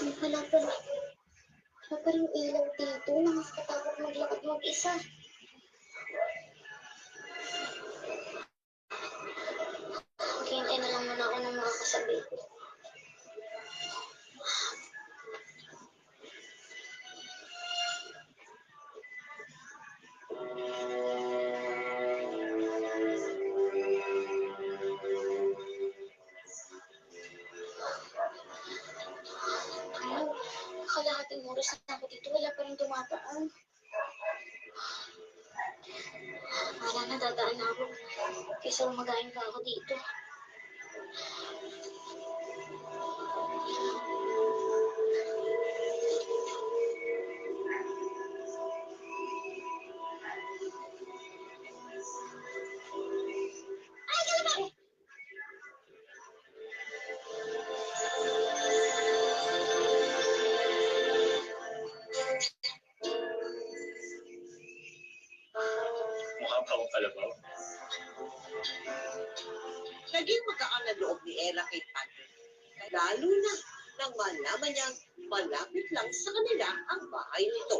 Ano pala pa? Wala pa rin ilaw dito. Nakakatakot maglakad mag-isa. Maghihintay na lang muna ako ng mga kasabi ko. Kalahating oras na ako dito, wala pa rin dumadaan. Wala na, dadaan na ako. Kaysa umagain pa ako dito. Ay, gano'n ba? Mukha pa akong kalabaw. Naging magaan ang loob ni Ella kay Patrick. Lalo na nang malaman niyang malapit lang sa kanila ang bahay nito.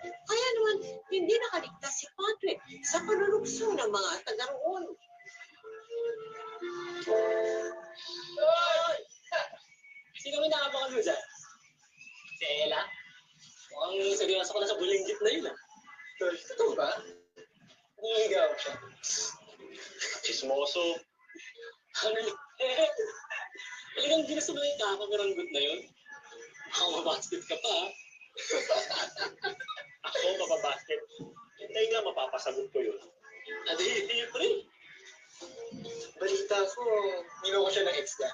Kaya naman, hindi nakaligtas si Patrick sa panunukso ng mga taga roon. Sino may nakabakan mo dyan? Si Ella? Mukhang seryoso ko na sa bulinggit na yun ah. Totoo ba? Nangigaw siya. Chismoso. Ano yun? Talagang ginusto mo yung kakamiranggot na yun? Ako mabasket ka pa ah. Ako mababasket. Hintay nga mapapasagot ko yun. Hindi pre. Balita ko, niloko siya ng ex niya.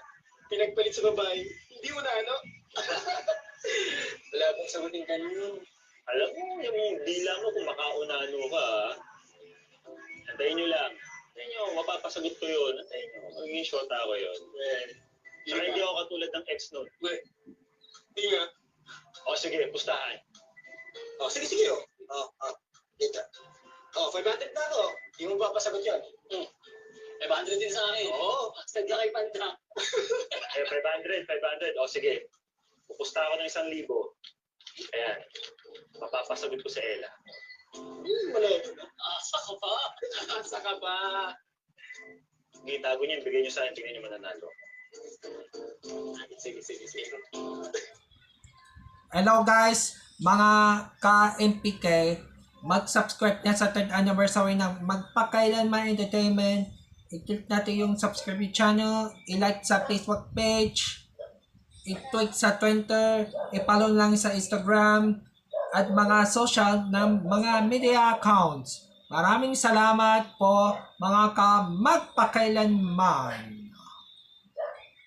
Pinagpalit sa babae. Hindi mo na ano? Wala pong sagutin ka nun. Alam mo, yung dila mo kung makaunano ka ah. Antayin nyo lang. Antayin nyo, mapapasagot ko yun. Antayin nyo, magiging short ako yun. Saka hindi ako katulad ng ex nun. Hindi nga. O sige, pustahan. O sige, sige o. Dito. O, 500 na ako. Hindi mo papasagot yun. 500 din sa akin. Oo. Stag na kay Panda. 500. O sige. Pupusta ako ng 1,000. Ayan. Mapapasagot ko sa Ella. Malapit na. Asa ka pa. Asa ka pa. Sige, tago niyan. Bigay niyo sa akin. Tingnan niyo mananalo. Sige. Hello guys, mga ka-MPK, mag-subscribe na sa 3rd anniversary ng Magpakailanman Entertainment. I-click natin yung subscribe channel, i-like sa Facebook page, i-tweet sa Twitter, i-follow lang sa Instagram, at mga social ng mga media accounts. Maraming salamat po mga ka-Magpakailanman.